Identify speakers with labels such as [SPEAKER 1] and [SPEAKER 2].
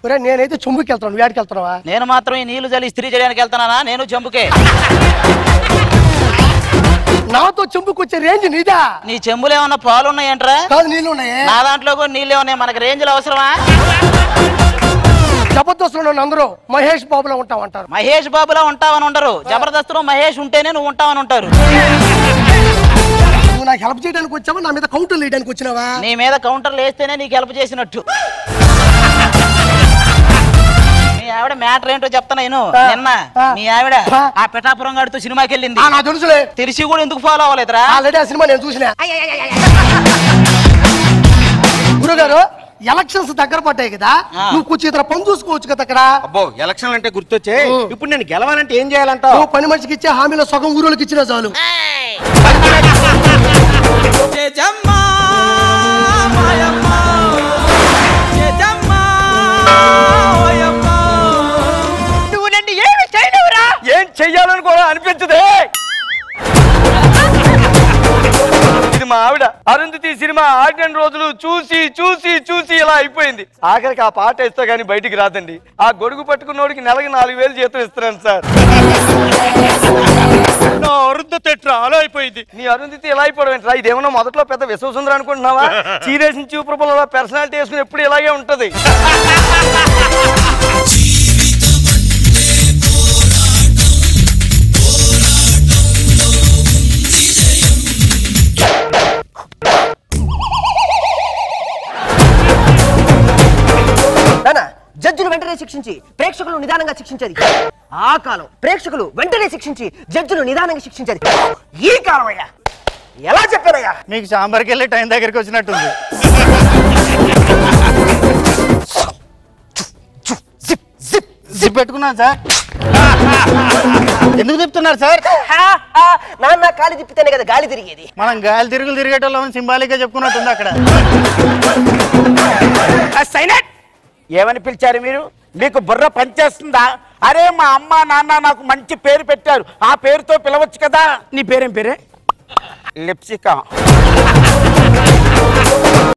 [SPEAKER 1] నేనైతే చెంబుకి వెళ్తాను, వేడికి వెళ్తున్నావా?
[SPEAKER 2] నేను మాత్రం ఈ నీళ్లు జల్లి ఇస్త్రీ చేయడానికి వెళ్తానా? నేను చెంబుకే.
[SPEAKER 1] నాతో చెంబుకి వచ్చే రేంజ్ నీదా?
[SPEAKER 2] నీ చెంబులు ఏమన్నా పాలు ఉన్నాయంట్రా?
[SPEAKER 1] కాదు, నీళ్ళు ఉన్నాయి.
[SPEAKER 2] నా దాంట్లో కూడా నీళ్ళే ఉన్నాయి. మనకి రేంజ్లు అవసరమా?
[SPEAKER 1] జబర్దస్త్ అందరూ మహేష్ బాబులా ఉంటావంటారు.
[SPEAKER 2] మహేష్ బాబులా ఉంటావని ఉండరు. జబర్దస్త్ లో మహేష్ ఉంటేనే నువ్వు ఉంటావని ఉంటారు.
[SPEAKER 1] నువ్వు నాకు హెల్ప్ చేయడానికి వచ్చావా, నా మీద కౌంటర్లు వేయడానికి వచ్చినావా?
[SPEAKER 2] నీ మీద కౌంటర్లు వేస్తేనే నీకు హెల్ప్ చేసినట్టు. మీ ఆవిడ మ్యాటర్ ఏంటో చెప్తాను నేను. నిన్న మీ ఆవిడ ఆ పిఠాపురం గాడితో సినిమాకి వెళ్ళింది.
[SPEAKER 1] నాకు తెలుసులే.
[SPEAKER 2] తెలిసి కూడా ఎందుకు ఫాలో అవ్వలేదురా?
[SPEAKER 1] ఆల్రెడీ ఆ సినిమా నేను చూసిన. గురుగారు, ఎలక్షన్స్ దగ్గర పడ్డాయి కదా, నువ్వు కొంచెం ఇతర పని చూసుకోవచ్చు కదా అక్కడ.
[SPEAKER 3] అబ్బో, ఎలక్షన్ అంటే గుర్తొచ్చే. ఇప్పుడు నేను గెలవాలంటే ఏం చేయాలంటావు?
[SPEAKER 1] నువ్వు పని మనిషికి ఇచ్చే హామీలో సగం ఊరోళ్ళకి ఇచ్చినా చాలు.
[SPEAKER 2] నువ్వు నన్ను ఏమి చేయలేవురా?
[SPEAKER 3] ఏం చెయ్యాలని కూడా అనిపించదే. ఇది మా ఆవిడ అరుంధతి సినిమా ఆడిన రోజులు చూసి చూసి చూసి ఇలా అయిపోయింది. ఆఖరికి ఆ పాట ఇస్తా గానీ బయటికి రాదండి. ఆ గొడుగు పట్టుకున్నోడికి నెలకి 4,000 జీతం ఇస్తున్నాను సార్. నా అరుంధతి అలా అయిపోయింది. నీ అరుంధతి ఎలా అయిపోవడం ఏంట్రా? ఇదేమన్నా మొదట్లో పెద్ద విశ్వసుందరం అనుకుంటున్నావా? సీరియస్ చూపుల పర్సనాలిటీ వేసుకుని ఎప్పుడు ఇలాగే ఉంటది.
[SPEAKER 4] జడ్జిలు వెంటనే శిక్షించి ప్రేక్షకులు నిదానంగా శిక్షించేది ఆ కాలం. ప్రేక్షకులు వెంటనే శిక్షించి జడ్జిలు నిదానంగా శిక్షించేది ఈ కాలం. అయ్యా ఎలా చెప్పారయ్యా?
[SPEAKER 5] మీకు సాంబార్కి వెళ్ళి టైం దగ్గరికి వచ్చినట్టుంది. జిప్ పెట్టుకున్నాను సార్. ఎందుకు చెప్తున్నారు సార్?
[SPEAKER 4] నాన్న గాలి తిప్పితేనే కదా గాలి తిరిగేది.
[SPEAKER 5] మనం గాలి తిరుగులు తిరిగేటోళ్ళని సింబాలిక్ గా చెప్పుకున్నట్టుంది అక్కడ.
[SPEAKER 3] ఏమని పిలిచారు మీరు? మీకు బుర్ర పనిచేస్తుందా? అరే, మా అమ్మ నాన్న నాకు మంచి పేరు పెట్టారు, ఆ పేరుతో పిలవచ్చు కదా. నీ పేరేం పేరే? లిప్సికా.